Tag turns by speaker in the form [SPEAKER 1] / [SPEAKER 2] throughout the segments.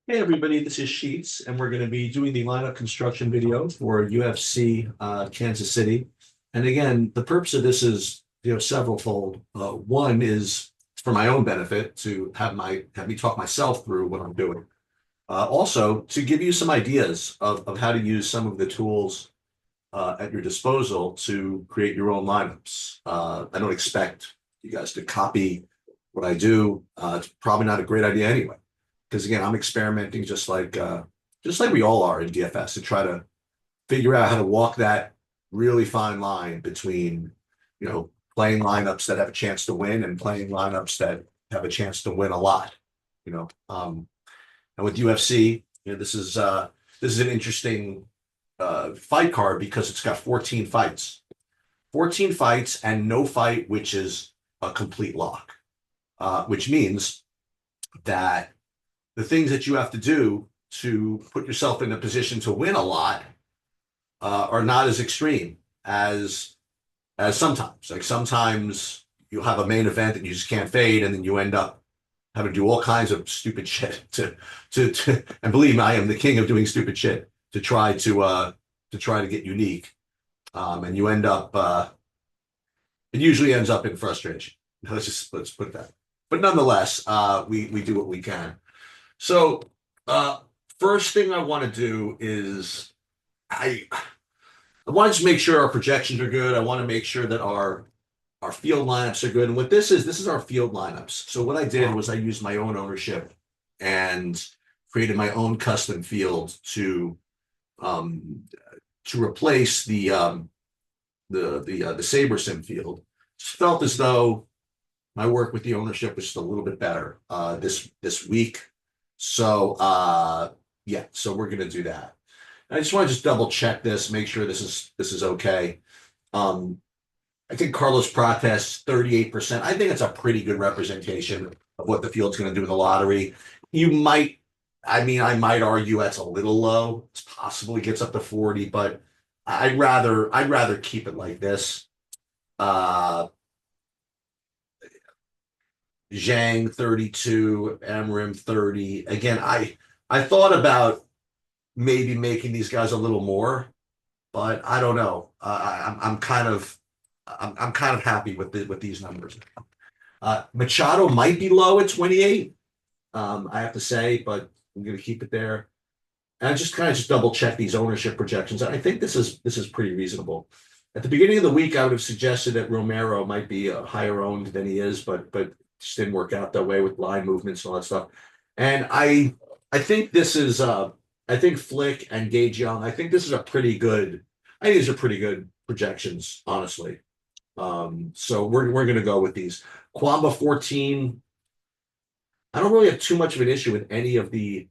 [SPEAKER 1] Hey everybody, this is Sheets, and we're going to be doing the lineup construction video for UFC Kansas City. And again, the purpose of this is several fold. One is for my own benefit to have me talk myself through what I'm doing. Also to give you some ideas of how to use some of the tools at your disposal to create your own lineups. I don't expect you guys to copy what I do. It's probably not a great idea anyway because again, I'm experimenting just like we all are in DFS to try to figure out how to walk that really fine line between, playing lineups that have a chance to win and playing lineups that have a chance to win a lot. You know, um, and with UFC, this is an interesting fight card because it's got 14 fights, 14 fights, and no fight which is a complete lock, which means that the things that you have to do to put yourself in a position to win a lot are not as extreme as sometimes. Like sometimes you'll have a main event that you just can't fade, and then you end up having to do all kinds of stupid shit to and believe me, I am the king of doing stupid shit to try to get unique. And you end up it usually ends up in frustration. Let's put that. But nonetheless, we do what we can. So, uh, first thing I want to do is I I want to just make sure our projections are good. I want to make sure that our field lineups are good. And what this is our field lineups. So what I did was I used my own ownership and created my own custom field um, to replace the Saber Sim field. Just felt as though my work with the ownership was just a little bit better this week. So yeah, so we're gonna do that. I just want to just double check this, make sure this is okay. Um, I think Carlos Prates 38%. I think it's a pretty good representation of what the field's going to do in the lottery. You might, I mean, I might argue that's a little low. It's possible he gets up to 40, but I'd rather keep it like this. Uh, Zhang 32, Amrim 30. Again, I thought about maybe making these guys a little more, but I don't know. I'm kind of happy with these numbers. Machado might be low at 28. I have to say, but I'm going to keep it there. And I just kind of just double check these ownership projections. I think this is pretty reasonable. At the beginning of the week, I would have suggested that Romero might be higher owned than he is, but just didn't work out that way with line movements and all that stuff. And I think this is I think Flick and Gage Young. I think this is a pretty good. I think these are pretty good projections, honestly. So we're gonna go with these. Quamba 14. I don't really have too much of an issue with any of the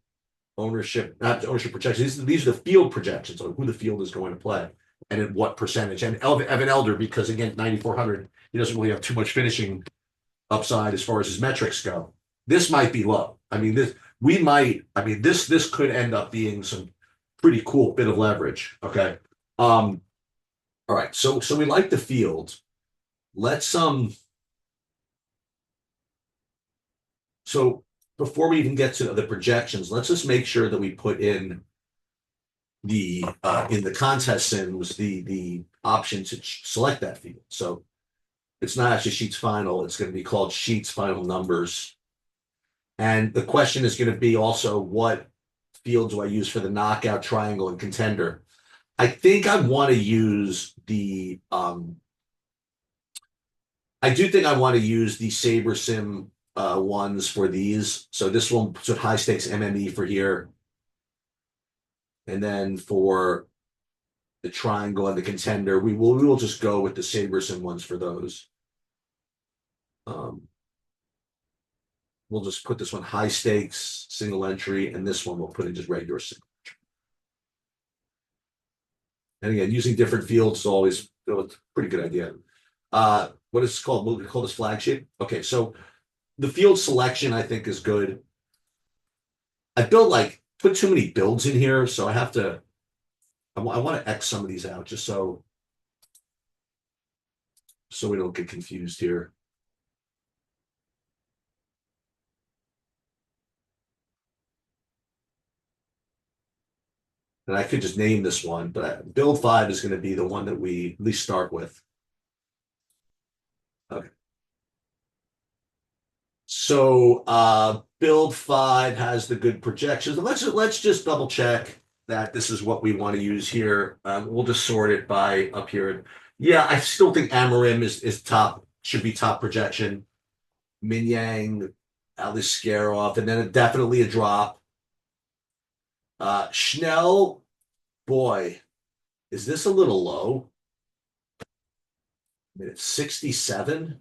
[SPEAKER 1] ownership, not ownership projections. These are the field projections on who the field is going to play and at what percentage. And Evan Elder, because again, 9,400, he doesn't really have too much finishing upside as far as his metrics go. This might be low. I mean, this could end up being some pretty cool bit of leverage. Okay. All right. So we like the field. Let's so before we even get to the projections, let's just make sure that we put in the contest sims the option to select that field. So it's not actually Sheets Final, it's going to be called Sheets Final Numbers. And the question is going to be also what field do I use for the knockout, triangle, and contender? I think I want to use I do think I want to use the Saber Sim ones for these. So this one, so high stakes MME for here. And then for the triangle and the contender, we will just go with the Saber Sim ones for those. Um, we'll just put this one high stakes, single entry, and this one we'll put in just regular single. And again, using different fields is always a pretty good idea. What is it called? We'll call this flagship. Okay, so the field selection I think is good. I put too many builds in here, so I have to. I want to X some of these out just so we don't get confused here. And I could just name this one, but build 5 is going to be the one that we at least start with. Okay. So build 5 has the good projections. Let's just double check that this is what we want to use here. We'll just sort it by up here. Yeah, I still think Amarim is top, should be top projection. Minyang, Aliskerov, and then definitely a drop. Schnell, boy, is this a little low? I mean, it's 67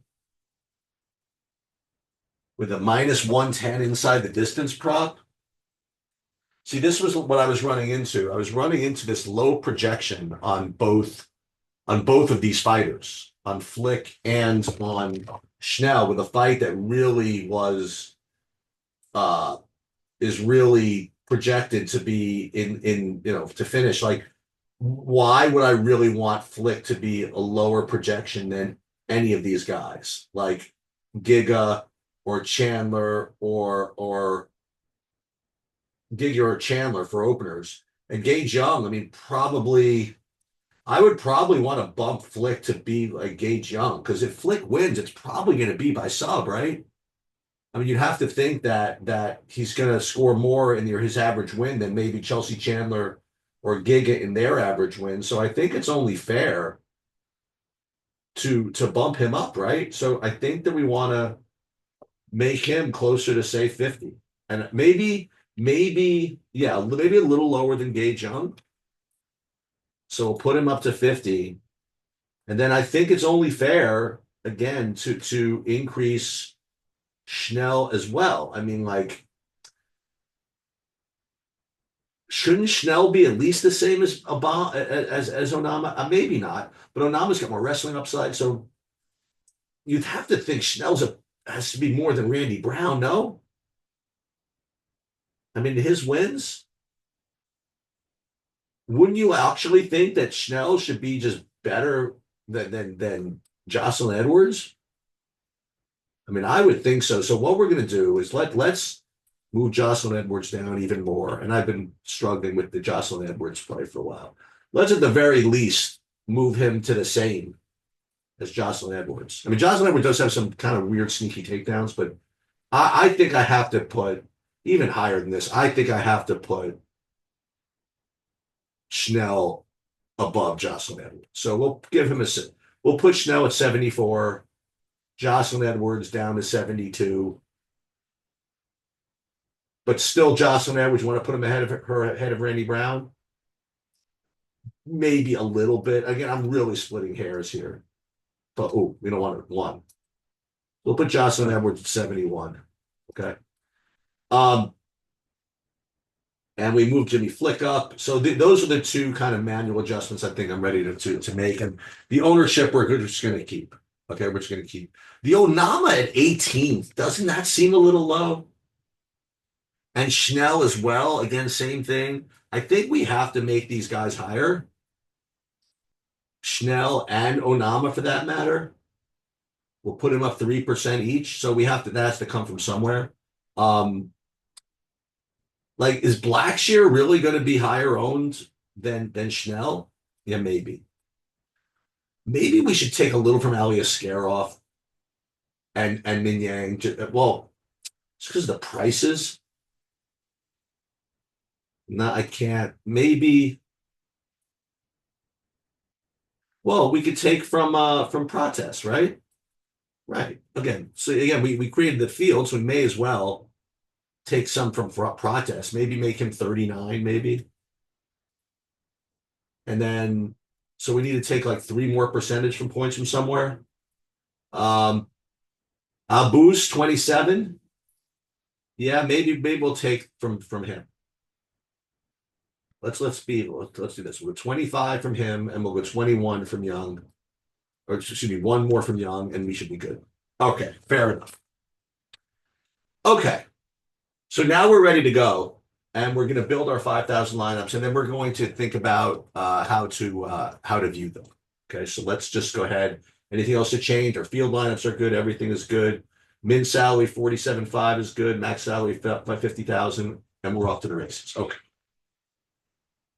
[SPEAKER 1] with a minus 110 inside the distance prop. See, this was what I was running into. I was running into this low projection on both of these fighters, on Flick and on Schnell, with a fight that really was is really projected to be in to finish. Like, why would I really want Flick to be a lower projection than any of these guys? Like Giga or Chandler or Giga or Chandler for openers. And Gage Young, I mean, probably I would probably want to bump Flick to be like Gage Young, because if Flick wins, it's probably going to be by sub, right? I mean, you'd have to think that he's going to score more in his average win than maybe Chelsea Chandler or Giga in their average win. So I think it's only fair to bump him up, right? So I think that we want to make him closer to say 50. And yeah, maybe a little lower than Gage Young. So we'll put him up to 50. And then I think it's only fair again to increase Schnell as well. I mean, like, shouldn't Schnell be at least the same as as Onama? Maybe not, but Onama's got more wrestling upside, so you'd have to think has to be more than Randy Brown, no? I mean, his wins. Wouldn't you actually think that Schnell should be just better than Jocelyn Edwards? I mean, I would think so. So what we're going to do is let's move Jocelyn Edwards down even more. And I've been struggling with the Jocelyn Edwards play for a while. Let's at the very least move him to the same as Jocelyn Edwards. I mean, Jocelyn Edwards does have some kind of weird, sneaky takedowns, but I think I have to put even higher than this. I think I have to put Schnell above Jocelyn Edwards. So we'll put Schnell at 74, Jocelyn Edwards down to 72. But still Jocelyn Edwards, you want to put him ahead of Randy Brown? Maybe a little bit. Again, I'm really splitting hairs here. But we don't want one. We'll put Jocelyn Edwards at 71. Okay. And we move Jimmy Flick up. So those are the two kind of manual adjustments I think I'm ready to make. And the ownership we're just going to keep. Okay, we're just going to keep. The Onama at 18th, doesn't that seem a little low? And Schnell as well, again, same thing. I think we have to make these guys higher. Schnell and Onama, for that matter. We'll put him up 3% each. So that has to come from somewhere. Like, is Blackshear really going to be higher owned than Schnell? Yeah, maybe. Maybe we should take a little from Aliskerov and Minyang. Well, it's because of the prices. No, I can't. Maybe. Well, we could take from Protest, right? Right. Again, so again, we created the field, so we may as well take some from Protest. Maybe make him 39, maybe. And then, so we need to take like 3 more percentage from points from somewhere. Boost 27. Yeah, maybe we'll take from him. Let's do this. We'll go 25 from him, and we'll go 21 from Young. Or excuse me, 1 more from Young, and we should be good. Okay, fair enough. Okay. So now we're ready to go, and we're going to build our 5,000 lineups, and then we're going to think about how to view them. Okay, so let's just go ahead. Anything else to change? Our field lineups are good. Everything is good. Min salary 47.5 is good. Max salary by 50,000, and we're off to the races. Okay.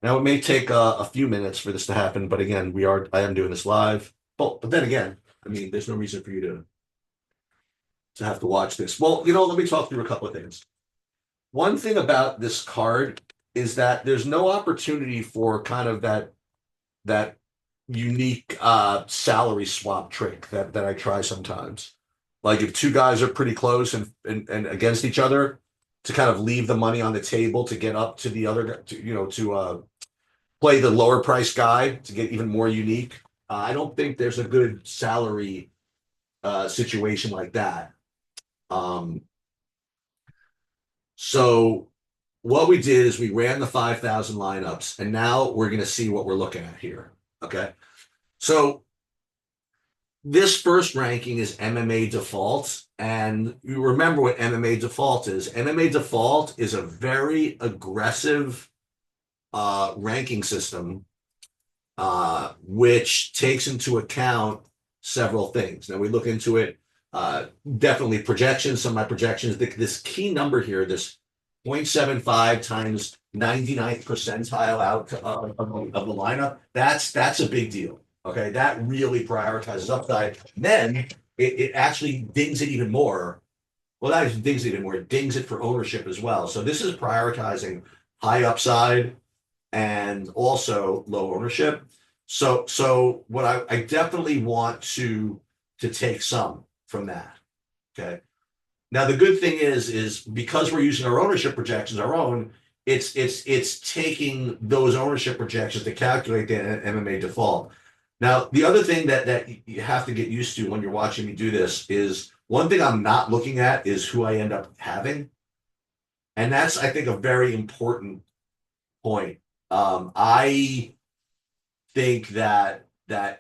[SPEAKER 1] Now it may take a few minutes for this to happen, but again, I am doing this live. But then again, I mean, there's no reason for you to have to watch this. Well, let me talk through a couple of things. One thing about this card is that there's no opportunity for kind of that unique salary swap trick that I try sometimes. Like if two guys are pretty close and against each other, to kind of leave the money on the table to get up to the other to play the lower price guy to get even more unique. I don't think there's a good salary situation like that. Um, so what we did is we ran the 5,000 lineups, and now we're going to see what we're looking at here. Okay. So this first ranking is MMA default. And you remember what MMA default is. MMA default is a very aggressive ranking system, which takes into account several things. Now we look into it, definitely projections, some of my projections, this key number here, this 0.75 times 99th percentile out of the lineup, that's a big deal. Okay, that really prioritizes upside. And then it actually dings it even more. Well, that is dings it even more. It dings it for ownership as well. So this is prioritizing high upside and also low ownership. So what I definitely want to take some from that. Okay. Now the good thing is because we're using our ownership projections, our own, it's taking those ownership projections to calculate the MMA default. Now the other thing that you have to get used to when you're watching me do this is one thing I'm not looking at is who I end up having, and that's I think a very important point. I think that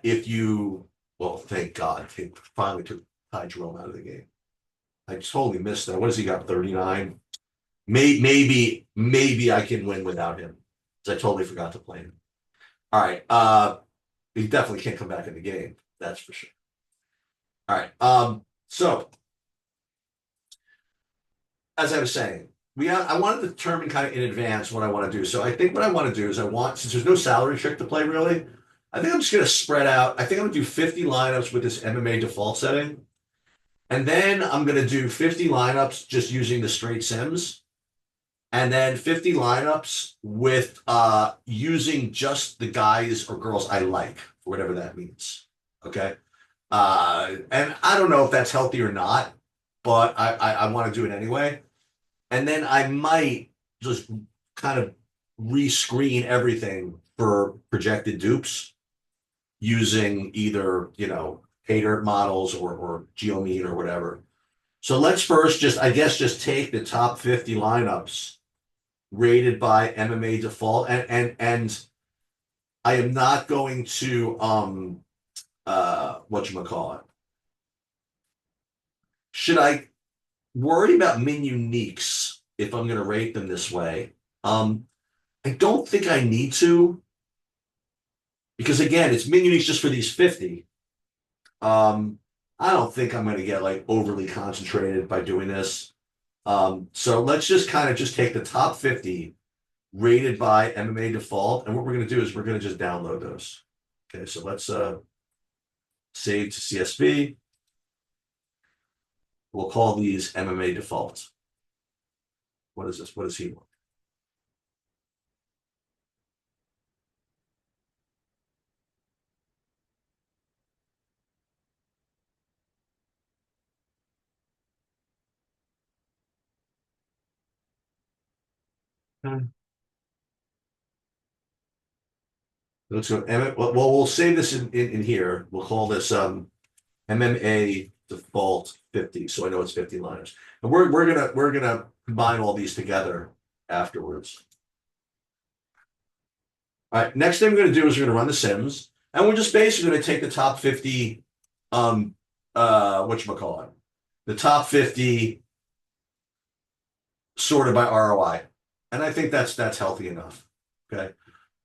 [SPEAKER 1] if you, well, thank God, they finally took Ty Jerome out of the game. I totally missed that. What has he got? 39. Maybe I can win without him because I totally forgot to play him. All right. He definitely can't come back in the game. That's for sure. All right. So as I was saying, I want to determine kind of in advance what I want to do. So I think what I want to do is since there's no salary trick to play really, I think I'm just going to spread out. I think I'm going to do 50 lineups with this MMA default setting. And then I'm going to do 50 lineups just using the straight sims. And then 50 lineups with using just the guys or girls I like, for whatever that means. Okay. And I don't know if that's healthy or not, but I want to do it anyway. And then I might just kind of rescreen everything for projected dupes using either, hater models or geomean or whatever. So let's first just take the top 50 lineups rated by MMA default. And I am not going to whatchamacallit. Should I worry about min uniques if I'm going to rate them this way? I don't think I need to, because again, it's min uniques just for these 50. I don't think I'm going to get like overly concentrated by doing this. So let's just kind of just take the top 50 rated by MMA default, and what we're going to do is we're going to just download those. Okay, so let's save to CSV. We'll call these MMA defaults. What is this? What does he want? Let's go. Well, we'll save this in here. We'll call this MMA default 50. So I know it's 50 liners. And we're gonna combine all these together afterwards. All right, next thing we're gonna do is we're gonna run the sims, and we're just basically gonna take the top 50 whatchamacallit, the top 50 sorted by ROI. And I think that's healthy enough. Okay.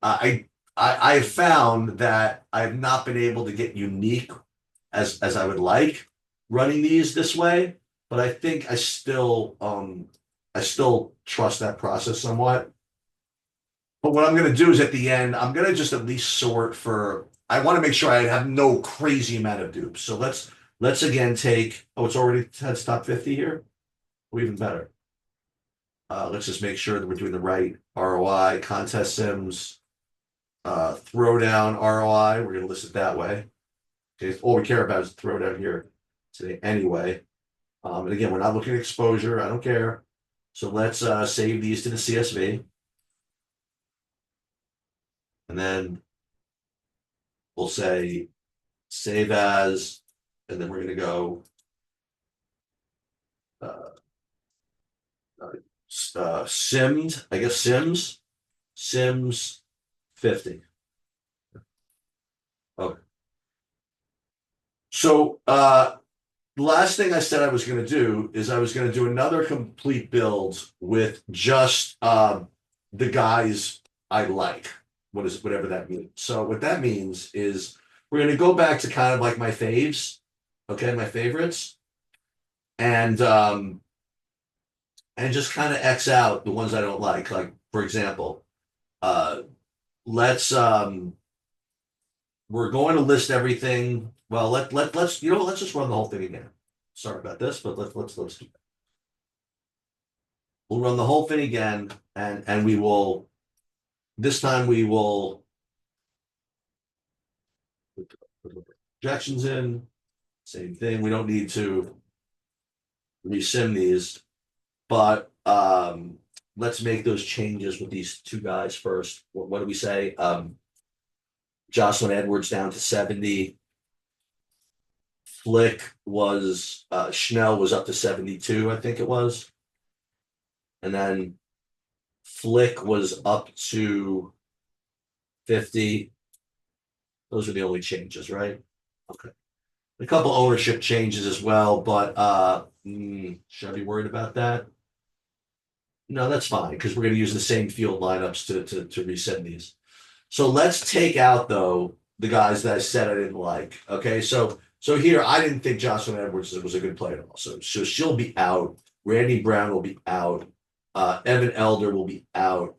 [SPEAKER 1] I have found that I've not been able to get unique as I would like running these this way, but I think I still trust that process somewhat. But what I'm going to do is at the end, I'm going to just at least sort for, I want to make sure I have no crazy amount of dupes. So let's again take, oh, it's already has top 50 here. Or even better. Let's just make sure that we're doing the right ROI, contest sims, throwdown ROI. We're going to list it that way. Okay, all we care about is throwdown here today anyway. And again, we're not looking at exposure. I don't care. So let's save these to the CSV. And then we'll say save as, and then we're going to go Sims, I guess Sims 50. Okay. So the last thing I said I was going to do is I was going to do another complete build with just the guys I like. Whatever that means. So what that means is we're going to go back to kind of like my faves, okay, my favorites, and just kind of X out the ones I don't like. Like for example, uh, let's we're going to list everything. Well, let's let's just run the whole thing again. Sorry about this, but let's do that. We'll run the whole thing again, and we will this time we will put projections in. Same thing. We don't need to resim these, but let's make those changes with these two guys first. What do we say? Jocelyn Edwards down to 70. Flick was Schnell was up to 72, I think it was. And then Flick was up to 50. Those are the only changes, right? Okay. A couple ownership changes as well, but should I be worried about that? No, that's fine because we're going to use the same field lineups to reset these. So let's take out though the guys that I said I didn't like. Okay, so here I didn't think Jocelyn Edwards was a good player at all. So she'll be out. Randy Brown will be out. Evan Elder will be out.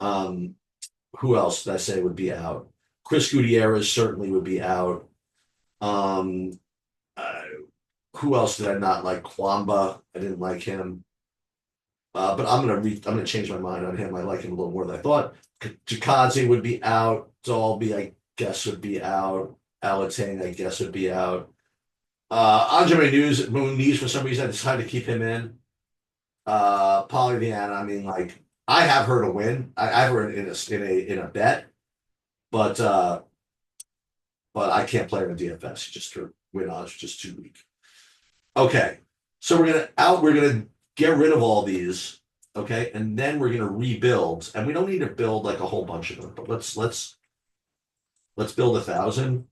[SPEAKER 1] Who else did I say would be out? Chris Gutierrez certainly would be out. Um, uh, who else did I not like? Kwamba, I didn't like him. But I'm gonna change my mind on him. I like him a little more than I thought. Chikaze would be out. Dolby, I guess, would be out. Alatang, I guess, would be out. Andre Muniz, for some reason, I decided to keep him in. Polyviana, I mean, like, I have her to win. I have her in a bet, but I can't play her in DFS. Just her win odds are just too weak. Okay, so we're gonna get rid of all these, okay, and then we're gonna rebuild, and we don't need to build like a whole bunch of them, but let's build 1,000,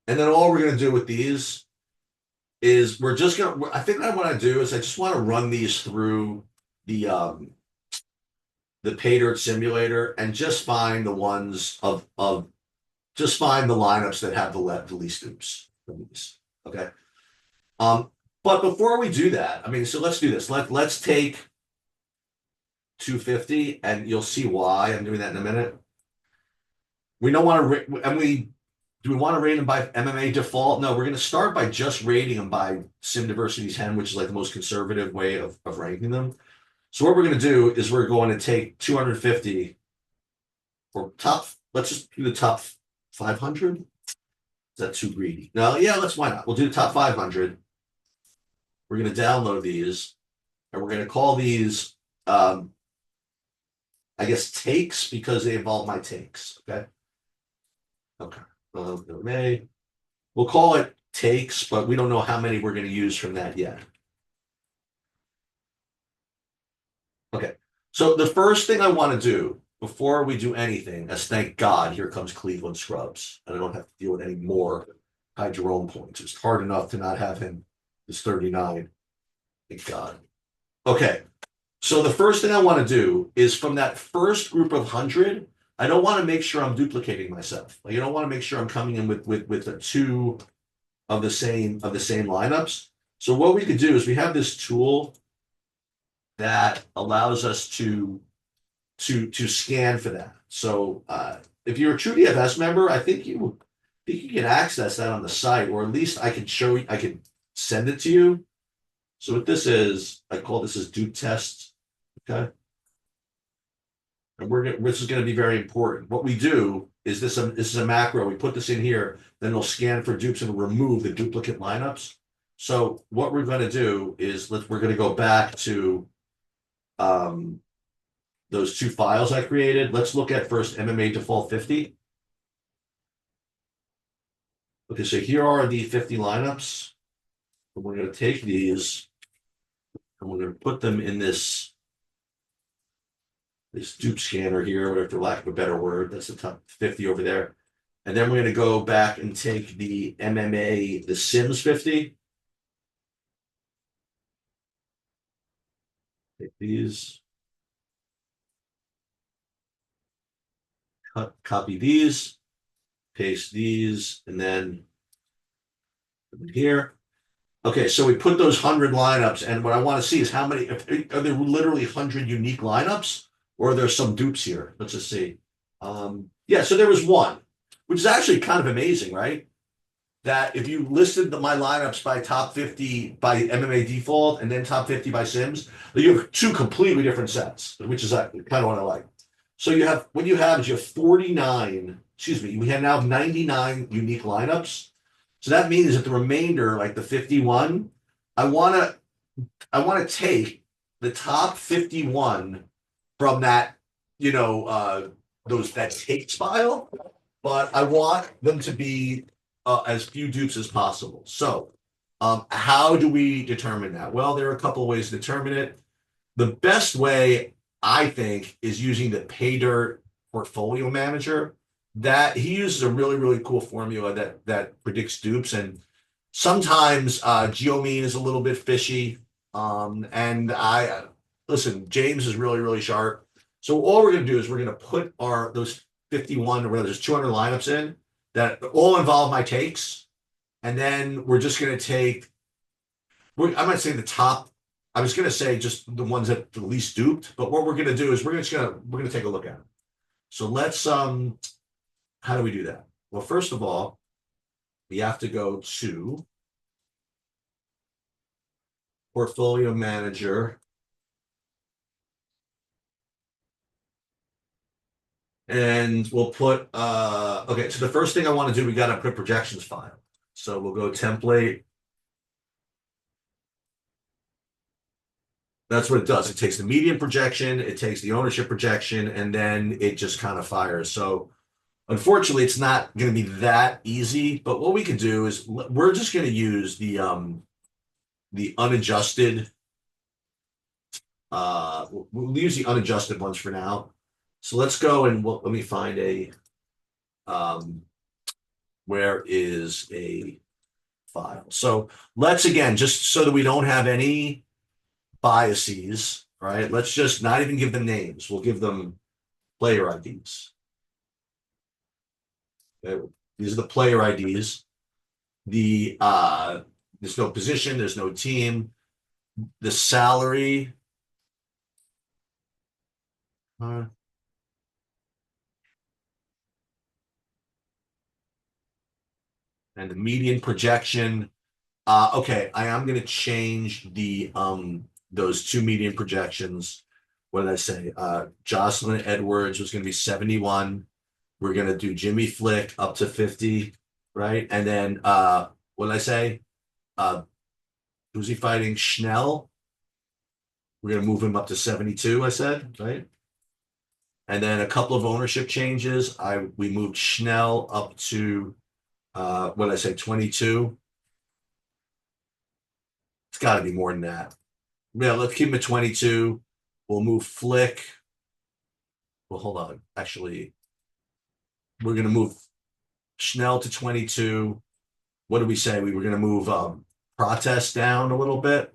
[SPEAKER 1] and then all we're gonna do with these is we're just gonna. I think what I want to do is I just want to run these through the pay dirt simulator and just find the ones of just find the lineups that have the least oops. Okay. But before we do that, I mean, so let's do this. Let's take 250, and you'll see why I'm doing that in a minute. We don't want to, and do we want to rate them by MMA default? No, we're going to start by just rating them by Sim Diversity 10, which is like the most conservative way of ranking them. So what we're going to do is we're going to take 250 for top. Let's just do the top 500. Is that too greedy? No, yeah, why not? We'll do the top 500. We're going to download these, and we're going to call these, I guess, takes because they involve my takes. Okay. Okay. We'll call it takes, but we don't know how many we're going to use from that yet. Okay. So the first thing I want to do before we do anything is thank God here comes Cleveland Scrubs, and I don't have to deal with any more Ty Jerome points. It's hard enough to not have him. It's 39. Thank God. Okay. So the first thing I want to do is from that first group of 100, I don't want to make sure I'm duplicating myself. Like, I don't want to make sure I'm coming in with the two of the same lineups. So what we could do is we have this tool that allows us to scan for that. So if you're a TrueDFS member, I think you can access that on the site, or at least I could show you, I could send it to you. So what this is, I call this as dupe test. Okay. And this is going to be very important. What we do is this is a macro. We put this in here, then it'll scan for dupes and remove the duplicate lineups. So what we're going to do is we're going to go back to um, those two files I created. Let's look at first MMA default 50. Okay, so here are the 50 lineups. And we're going to take these and we're going to put them in this dupe scanner here, or for lack of a better word, that's the top 50 over there. And then we're going to go back and take the MMA, the Sims 50. Take these, copy these, paste these, and then here. Okay, so we put those 100 lineups, and what I want to see is how many, are there literally 100 unique lineups, or are there some dupes here? Let's just see. Yeah, so there was one, which is actually kind of amazing, right? That if you listed my lineups by top 50 by MMA default and then top 50 by Sims, you have two completely different sets, which is kind of what I like. So what you have is you have 49, excuse me, we have now 99 unique lineups. So that means that the remainder, like the 51, I want to take the top 51 from that, that takes file, but I want them to be as few dupes as possible. So how do we determine that? Well, there are a couple of ways to determine it. The best way, I think, is using the PayDirt portfolio manager. That he uses a really, really cool formula that predicts dupes. And sometimes Geomean is a little bit fishy. And listen, James is really, really sharp. So all we're going to do is we're going to put those 51 or whatever, there's 200 lineups in that all involve my takes. And then we're just going to take, I'm not saying the top, I was going to say just the ones that the least duped, but what we're going to do is we're going to take a look at them. So let's, how do we do that? Well, first of all, we have to go to Portfolio Manager. And we'll put, okay, so the first thing I want to do, we got to put projections file. So we'll go template. That's what it does. It takes the median projection, it takes the ownership projection, and then it just kind of fires. So unfortunately, it's not going to be that easy, but what we can do is we're just going to use the unadjusted. We'll use the unadjusted ones for now. So let's go and let me find where is a file? So let's, again, just so that we don't have any biases, right? Let's just not even give them names. We'll give them player IDs. Okay? These are the player IDs. There's no position, there's no team. The salary. And the median projection. Okay, I am going to change those two median projections. What did I say? Jocelyn Edwards was going to be 71. We're going to do Jimmy Flick up to 50, right? And then what did I say? Who's he fighting? Schnell. We're going to move him up to 72, I said, right? And then a couple of ownership changes. We moved Schnell up to what did I say? 22. It's got to be more than that. Yeah, let's keep him at 22. We'll move Flick. Well, hold on. Actually, we're going to move Schnell to 22. What did we say? We were going to move Protest down a little bit.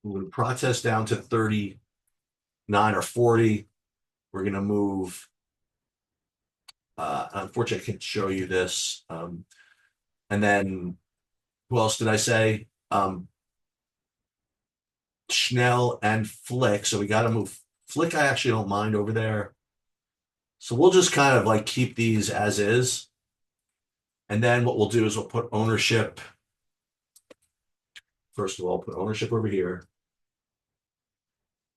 [SPEAKER 1] We're going to Protest down to 39 or 40. We're going to move. Unfortunately, I can't show you this. And then who else did I say? Schnell and Flick. So we got to move Flick. I actually don't mind over there. So we'll just kind of like keep these as is. And then what we'll do is we'll put ownership. First of all, put ownership over here.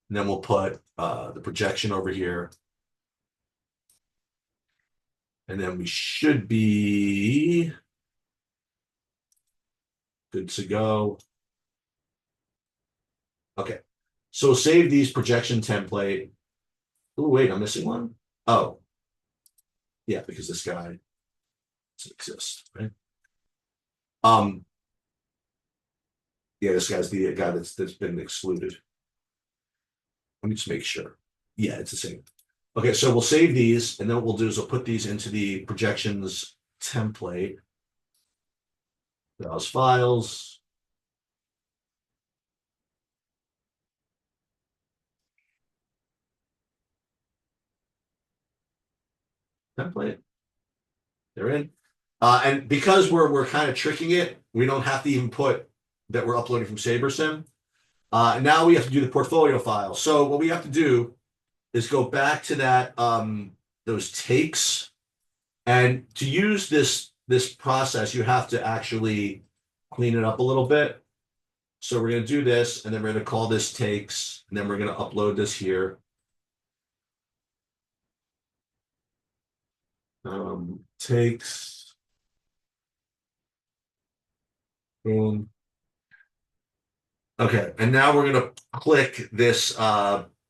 [SPEAKER 1] And then we'll put the projection over here. And then we should be good to go. Okay. So save these projection template. Oh, wait, I'm missing one. Oh, yeah, because this guy doesn't exist, right? Yeah, this guy's the guy that's been excluded. Let me just make sure. Yeah, it's the same. Okay, so we'll save these, and then what we'll do is we'll put these into the projections template. Browse files. Template. They're in. And because we're kind of tricking it, we don't have to even put that we're uploading from SaberSim. Now we have to do the portfolio file. So what we have to do is go back to that those takes, and to use this process, you have to actually clean it up a little bit. So we're going to do this, and then we're going to call this takes, and then we're going to upload this here. Takes. Boom. Okay, and now we're going to click this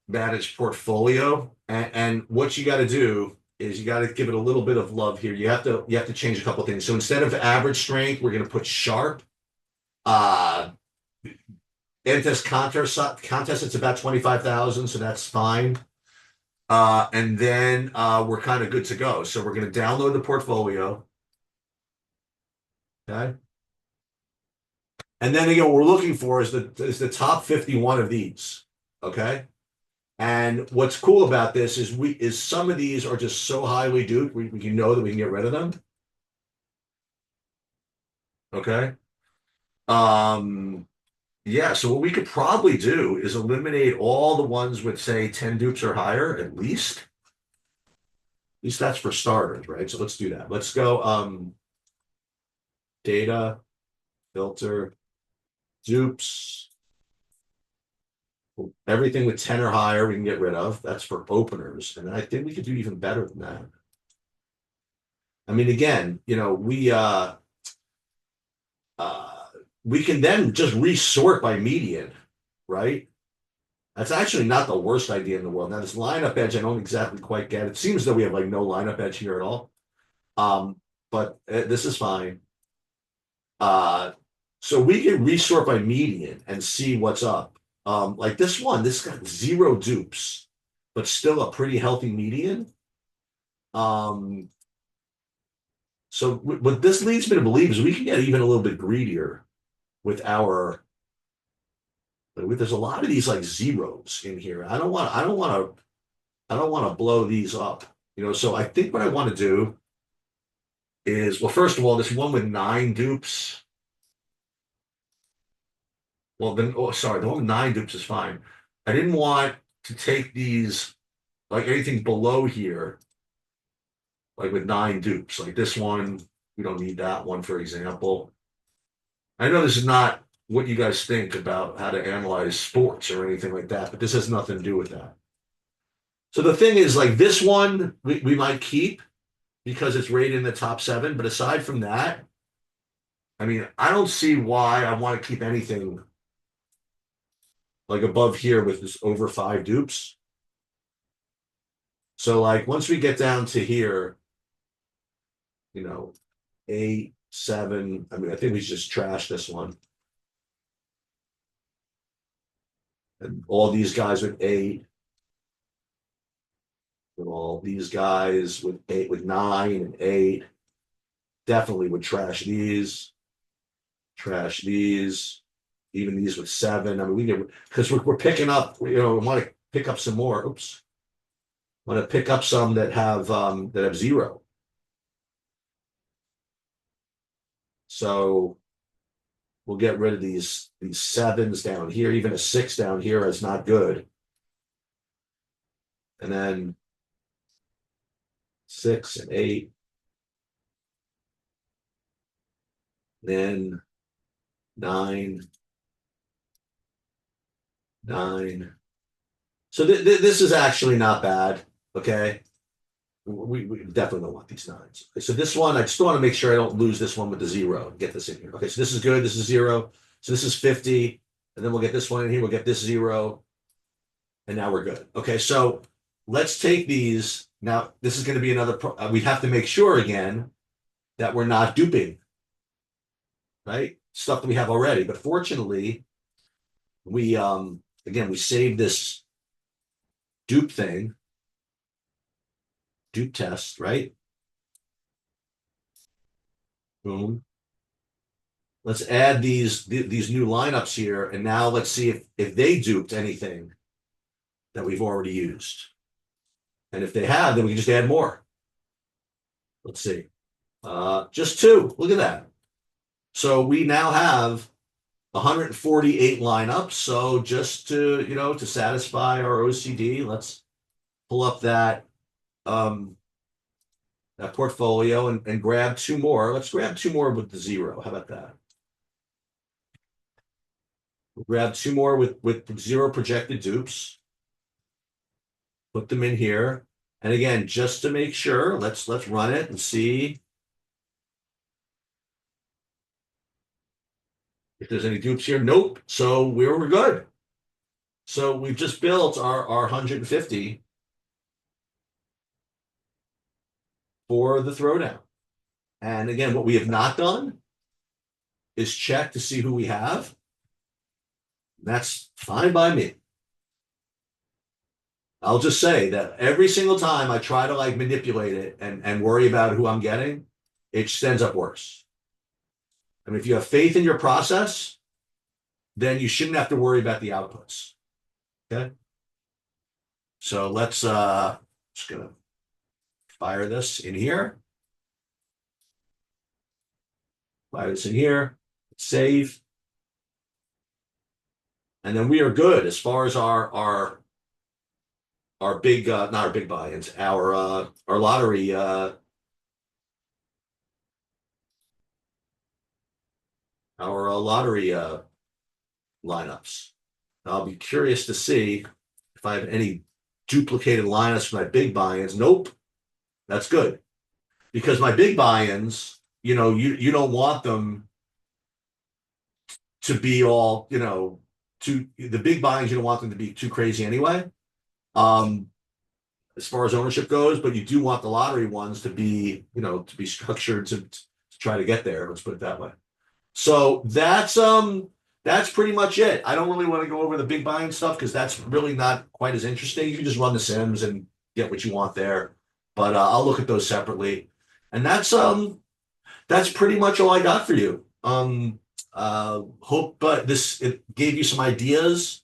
[SPEAKER 1] manage portfolio, and what you got to do is you got to give it a little bit of love here. You have to change a couple things. So instead of average strength, we're going to put sharp. In this contest, it's about 25,000, so that's fine. And then we're kind of good to go. So we're going to download the portfolio. Okay. And then again, what we're looking for is the top 51 of these. Okay. And what's cool about this is some of these are just so highly duped, we can know that we can get rid of them. Okay. Yeah, so what we could probably do is eliminate all the ones with, say, 10 dupes or higher, at least. At least that's for starters, right? So let's do that. Let's go data, filter, dupes. Everything with 10 or higher we can get rid of. That's for openers. And I think we could do even better than that. I mean, again, you know, we can then just resort by median, right? That's actually not the worst idea in the world. Now, this lineup edge, I don't exactly quite get. It seems that we have like no lineup edge here at all. But this is fine. So we can resort by median and see what's up. Like this got 0 dupes, but still a pretty healthy median. So what this leads me to believe is we can get even a little bit greedier with there's a lot of these like zeros in here. I don't want to blow these up, you know. So I think what I want to do is, well, first of all, this one with 9 dupes. Well, then, oh, sorry, the one with 9 dupes is fine. I didn't want to take these, like anything below here, like with 9 dupes, like this one. We don't need that one, for example. I know this is not what you guys think about how to analyze sports or anything like that, but this has nothing to do with that. So the thing is, like this one, we might keep because it's rated in the top 7. But aside from that, I mean, I don't see why I want to keep anything like above here with this over 5 dupes. So like once we get down to here, you know, 8, 7, I mean, I think we should just trash this one. And all these guys with 8. And all these guys with 8, with 9 and 8. Definitely would trash these. Trash these. Even these with 7. I mean, we get, because we're picking up, you know, we want to pick up some more. Oops. Want to pick up some that have 0. So We'll get rid of these sevens down here. Even a 6 down here is not good. And then 6 and 8. Then 9. 9. So this is actually not bad. Okay. We definitely don't want these 9s. Okay, so this one, I still want to make sure I don't lose this one with the 0. Get this in here. Okay, so this is good. This is 0. So this is 50. And then we'll get this one in here. We'll get this 0. And now we're good. Okay, so let's take these. Now, this is going to be another, we have to make sure again that we're not duping, right? Stuff that we have already. But fortunately, we, again, we saved this dupe thing. Dupe test, right? Boom. Let's add these new lineups here, and now let's see if they duped anything that we've already used. And if they have, then we can just add more. Let's see. Just 2. Look at that. So we now have 148 lineups. So just to, to satisfy our OCD, let's pull up that portfolio and grab 2 more. Let's grab 2 more with the 0. How about that? We'll grab 2 more with 0 projected dupes. Put them in here. And again, just to make sure, let's run it and see if there's any dupes here. Nope. So we're good. So we've just built our 150 for the throwdown. And again, what we have not done is check to see who we have. That's fine by me. I'll just say that every single time I try to manipulate it and worry about who I'm getting, it just ends up worse. I mean, if you have faith in your process, then you shouldn't have to worry about the outputs. Okay. So let's just gonna fire this in here. Fire this in here. Save. And then we are good as far as our big not our big buy-ins, our lottery lineups. I'll be curious to see if I have any duplicated lineups for my big buy-ins. Nope. That's good. Because my big buy-ins, you don't want them to be all, the big buy-ins, you don't want them to be too crazy anyway. As far as ownership goes, but you do want the lottery ones to be, to be structured to try to get there. Let's put it that way. So that's pretty much it. I don't really want to go over the big buying stuff because that's really not quite as interesting. You can just run the sims and get what you want there. But I'll look at those separately. And that's pretty much all I got for you. Hope it gave you some ideas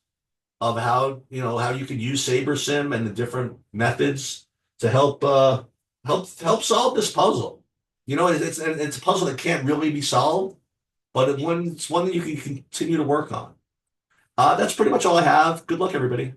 [SPEAKER 1] of how you could use SaberSim and the different methods to help solve this puzzle. It's a puzzle that can't really be solved, but it's one that you can continue to work on. That's pretty much all I have. Good luck, everybody.